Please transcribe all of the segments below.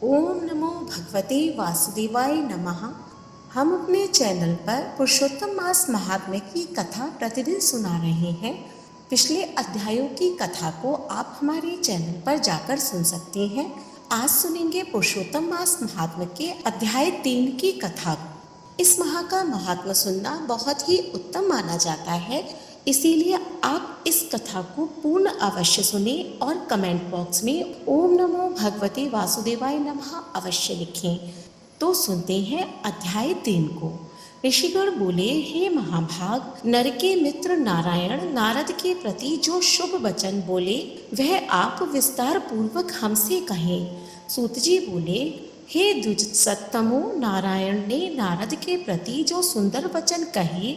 ओम नमो भगवते वासुदेवाय नमः। हम अपने चैनल पर पुरुषोत्तम मास महात्म्य की कथा प्रतिदिन सुना रहे हैं। पिछले अध्यायों की कथा को आप हमारे चैनल पर जाकर सुन सकते हैं। आज सुनेंगे पुरुषोत्तम मास महात्म्य के अध्याय 3 की कथा। इस माह का महात्म्य सुनना बहुत ही उत्तम माना जाता है, इसीलिए आप इस कथा को पूर्ण अवश्य सुने और कमेंट बॉक्स में ओम नमो भगवते वासुदेवाय नमः अवश्य लिखें। तो सुनते हैं अध्याय 3 को। ऋषिगण बोले, हे महाभाग, नर के मित्र नारायण नारद के प्रति जो शुभ वचन बोले वह आप विस्तार पूर्वक हमसे कहें। सूत जी बोले, हे द्विजसत्तमो, नारायण ने नारद के प्रति जो सुंदर वचन कहे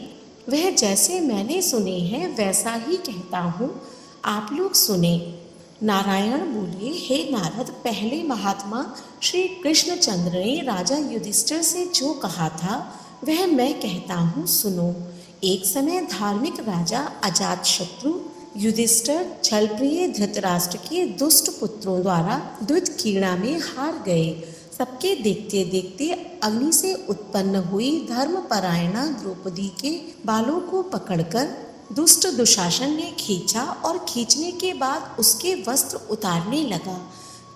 वह जैसे मैंने सुने हैं वैसा ही कहता हूँ, आप लोग सुने। नारायण बोले, हे नारद, पहले महात्मा श्री कृष्णचंद्र ने राजा युधिष्ठिर से जो कहा था वह मैं कहता हूँ, सुनो। एक समय धार्मिक राजा अजातशत्रु युधिष्ठिर छलप्रिय धृतराष्ट्र के दुष्ट पुत्रों द्वारा द्विजक्रीड़ा में हार गए। सबके देखते देखते अग्नि से उत्पन्न हुई धर्मपरायणा द्रौपदी के बालों को पकड़कर दुष्ट दुशासन ने खींचा और खींचने के बाद उसके वस्त्र उतारने लगा।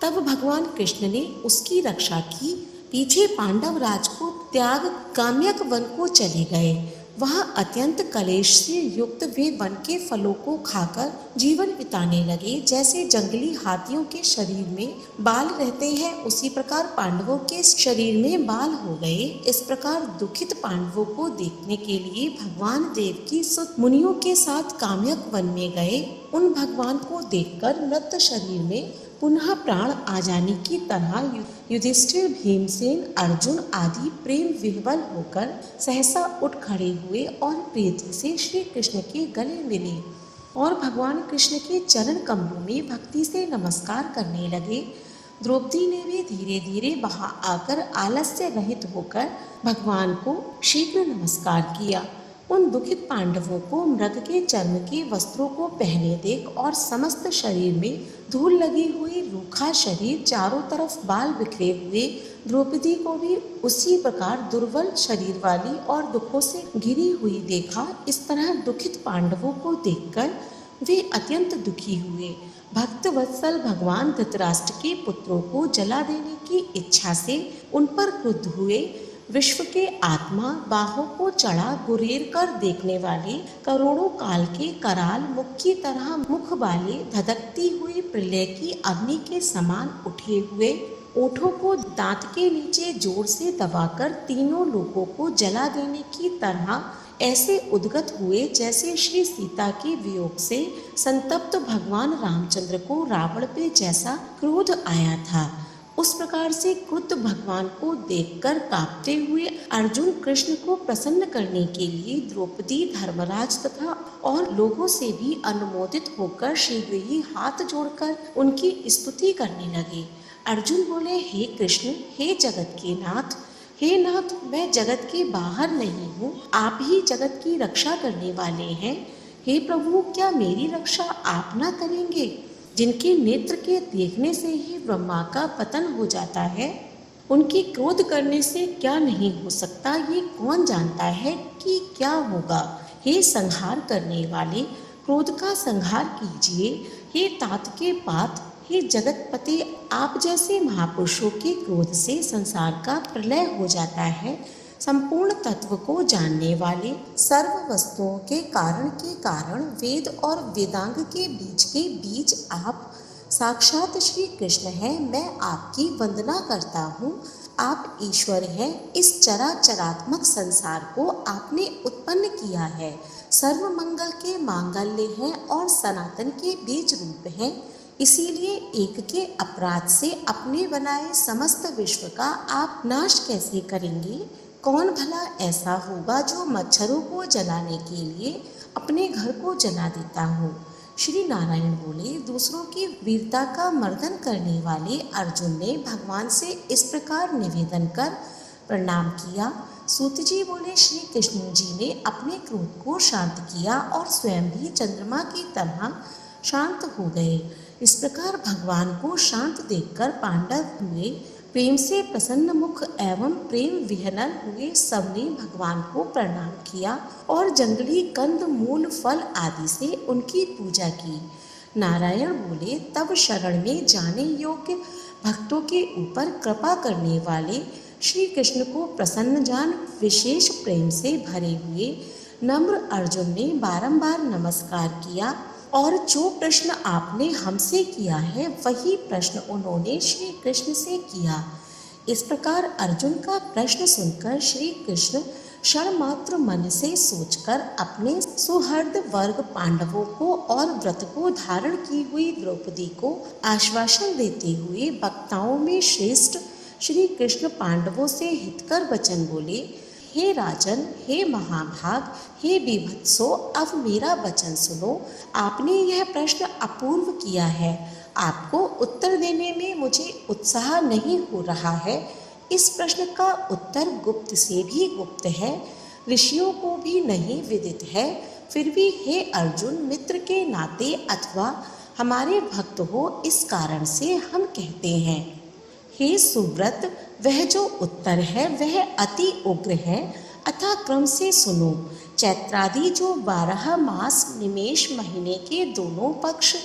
तब भगवान कृष्ण ने उसकी रक्षा की। पीछे पांडव राज को त्याग काम्यक वन को चले गए। वहां अत्यंत कलेश से युक्त वे वन के फलों को खाकर जीवन बिताने लगे। जैसे जंगली हाथियों के शरीर में बाल रहते हैं, उसी प्रकार पांडवों के शरीर में बाल हो गए। इस प्रकार दुखित पांडवों को देखने के लिए भगवान देव की सुत मुनियों के साथ काम्यक वन में गए। उन भगवान को देखकर मृत शरीर में पुनः प्राण आ जाने की तरह युधिष्ठिर, भीमसेन, अर्जुन आदि प्रेम विह्वल होकर सहसा उठ खड़े हुए और प्रीति से श्री कृष्ण के गले मिले और भगवान कृष्ण के चरण कमलों में भक्ति से नमस्कार करने लगे। द्रौपदी ने भी धीरे धीरे वहां आकर आलस्य रहित होकर भगवान को शीघ्र नमस्कार किया। उन दुखित पांडवों को मृग के चर्म के वस्त्रों को पहने देख और समस्त शरीर में धूल लगी हुई, रूखा शरीर, चारों तरफ बाल बिखरे हुए द्रौपदी को भी उसी प्रकार दुर्बल शरीर वाली और दुखों से घिरी हुई देखा। इस तरह दुखित पांडवों को देखकर वे अत्यंत दुखी हुए। भक्त वत्सल भगवान धृतराष्ट्र के पुत्रों को जला देने की इच्छा से उन पर क्रुद्ध हुए। विश्व के आत्मा, बाहों को चढ़ा गुरेर कर देखने वाले, करोड़ों काल के कराल मुख की तरह मुख वाले, धधकती हुई प्रलय की अग्नि के समान उठे हुए, ओठों को दांत के नीचे जोर से दबाकर तीनों लोगों को जला देने की तरह ऐसे उद्गत हुए जैसे श्री सीता के वियोग से संतप्त भगवान रामचंद्र को रावण पे जैसा क्रोध आया था। उस प्रकार से क्रुद्ध भगवान को देखकर कांपते हुए अर्जुन कृष्ण को प्रसन्न करने के लिए द्रौपदी, धर्मराज तथा और लोगों से भी अनुमोदित होकर शीघ्र ही हाथ जोड़कर उनकी स्तुति करने लगे। अर्जुन बोले, हे कृष्ण, हे जगत के नाथ, हे नाथ, मैं जगत के बाहर नहीं हूँ, आप ही जगत की रक्षा करने वाले हैं। हे प्रभु, क्या मेरी रक्षा आप न करेंगे? जिनके नेत्र के देखने से ही ब्रह्मा का पतन हो जाता है, उनकी क्रोध करने से क्या नहीं हो सकता, ये कौन जानता है कि क्या होगा। हे संहार करने वाले, क्रोध का संहार कीजिए। हे तात के पात, हे जगतपते, आप जैसे महापुरुषों के क्रोध से संसार का प्रलय हो जाता है। संपूर्ण तत्व को जानने वाले, सर्व वस्तुओं के कारण वेद और वेदांग के बीज आप साक्षात श्री कृष्ण हैं। मैं आपकी वंदना करता हूँ। आप ईश्वर हैं। इस चराचरात्मक संसार को आपने उत्पन्न किया है। सर्व मंगल के मांगल्य हैं और सनातन के बीज रूप हैं। इसीलिए एक के अपराध से अपने बनाए समस्त विश्व का आप नाश कैसे करेंगे? कौन भला ऐसा होगा जो मच्छरों को जलाने के लिए अपने घर को जला देता हो? श्री नारायण बोले, दूसरों की वीरता का मर्दन करने वाले अर्जुन ने भगवान से इस प्रकार निवेदन कर प्रणाम किया। सूत जी बोले, श्री कृष्ण जी ने अपने क्रोध को शांत किया और स्वयं भी चंद्रमा की तरह शांत हो गए। इस प्रकार भगवान को शांत देखकर पांडव हुए। प्रेम से प्रसन्न मुख एवं प्रेम विहनन हुए सबने भगवान को प्रणाम किया और जंगली कंद मूल फल आदि से उनकी पूजा की। नारायण बोले, तब शरण में जाने योग्य भक्तों के ऊपर कृपा करने वाले श्री कृष्ण को प्रसन्न जान विशेष प्रेम से भरे हुए नम्र अर्जुन ने बारंबार नमस्कार किया और जो प्रश्न आपने हमसे किया है वही प्रश्न उन्होंने श्री कृष्ण से किया। इस प्रकार अर्जुन का प्रश्न सुनकर श्री कृष्ण क्षण मात्र मन से सोचकर अपने सुहृद वर्ग पांडवों को और व्रत को धारण की हुई द्रौपदी को आश्वासन देते हुए वक्ताओं में श्रेष्ठ श्री कृष्ण पांडवों से हितकर वचन बोले, हे राजन, हे महाभाग, हे बीभत्सो, अब मेरा वचन सुनो। आपने यह प्रश्न अपूर्व किया है, आपको उत्तर देने में मुझे उत्साह नहीं हो रहा है। इस प्रश्न का उत्तर गुप्त से भी गुप्त है, ऋषियों को भी नहीं विदित है। फिर भी हे अर्जुन, मित्र के नाते अथवा हमारे भक्त हो, इस कारण से हम कहते हैं। हे सुव्रत, वह जो उत्तर है वह अति उग्र है, अतः क्रम से सुनो। चैत्रादि जो 12 मास निमेष महीने के दोनों पक्ष,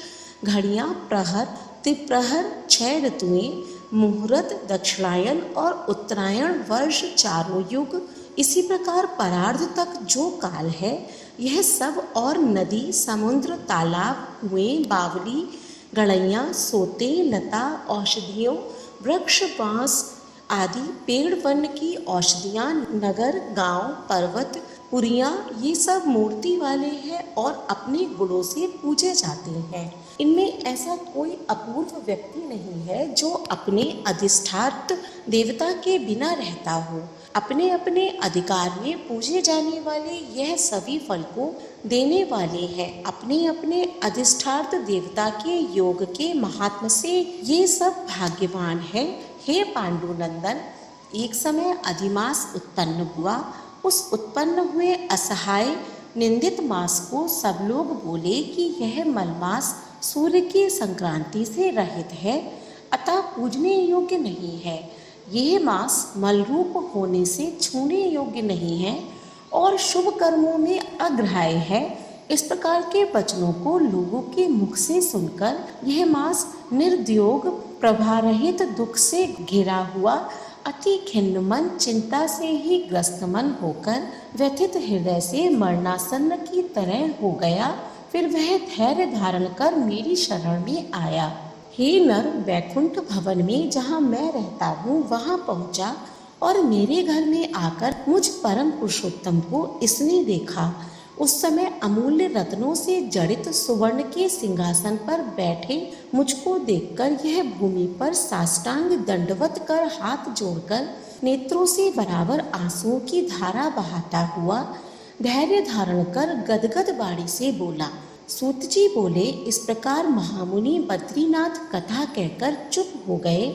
घड़ियां, प्रहर, त्रिप्रहर, 6 ऋतुएं, मुहूर्त, दक्षिणायन और उत्तरायण वर्ष, चारों युग, इसी प्रकार परार्ध तक जो काल है, यह सब और नदी, समुद्र, तालाब, कुएं, बावली, गड़ैया, सोते, लता, औषधियों, वृक्ष, बांस आदि पेड़, वन की औषधियाँ, नगर, गांव, पर्वत, पुरियाँ, ये सब मूर्ति वाले हैं और अपने गुणों से पूजे जाते हैं। इनमें ऐसा कोई अपूर्व व्यक्ति नहीं है जो अपने अधिष्ठात्र देवता के बिना रहता हो। अपने अपने अधिकार में पूजे जाने वाले यह सभी फल को देने वाले हैं। अपने अपने अधिष्ठार्थ देवता के योग के महात्म से ये सब भाग्यवान है। हे पांडुनंदन, एक समय अधिमास उत्पन्न हुआ। उस उत्पन्न हुए असहाय निंदित मास को सब लोग बोले कि यह मलमास सूर्य की संक्रांति से रहित है, अतः पूजने योग्य नहीं है। यह मास मलरूप होने से छूने योग्य नहीं है और शुभ कर्मों में अग्राह्य है। इस प्रकार के वचनों को लोगों के मुख से सुनकर यह मास निर्द्योग, प्रभारहित, दुख से घिरा हुआ, अति खिन्न मन, चिंता से ही ग्रस्त मन होकर व्यथित हृदय से मरणासन्न की तरह हो गया। फिर वह धैर्य धारण कर मेरी शरण में आया। हे नर, वैकुंठ भवन में जहाँ मैं रहता हूँ वहाँ पहुँचा और मेरे घर में आकर मुझ परम पुरुषोत्तम को इसने देखा। उस समय अमूल्य रत्नों से जड़ित सुवर्ण के सिंहासन पर बैठे मुझको देखकर यह भूमि पर साष्टांग दंडवत कर हाथ जोड़कर नेत्रों से बराबर आंसुओं की धारा बहाता हुआ धैर्य धारण कर गदगद वाणी से बोला। सूत जी बोले, इस प्रकार महामुनि बद्रीनाथ कथा कहकर चुप हो गए।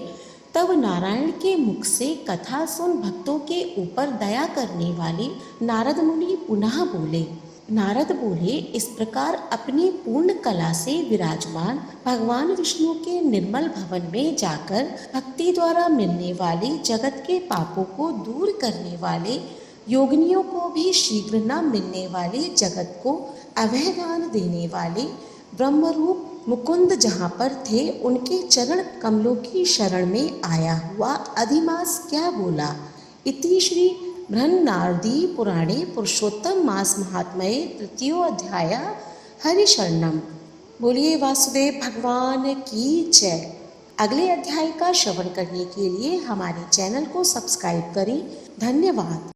तब नारायण के मुख से कथा सुन भक्तों के ऊपर दया करने वाले नारद मुनि पुनः बोले। नारद बोले, इस प्रकार अपनी पूर्ण कला से विराजमान भगवान विष्णु के निर्मल भवन में जाकर भक्ति द्वारा मिलने वाले जगत के पापों को दूर करने वाले योगिनियों को भी शीघ्र न मिलने वाले जगत को अभय दान देने वाले ब्रह्मरूप मुकुंद जहाँ पर थे उनके चरण कमलों की शरण में आया हुआ अधिमास क्या बोला। इति श्री बृहन्नारदी पुराणे पुरुषोत्तम मास महात्म्ये तृतीयो अध्याय हरिशरणम। बोलिए वासुदेव भगवान की जय। अगले अध्याय का श्रवण करने के लिए हमारे चैनल को सब्सक्राइब करें। धन्यवाद।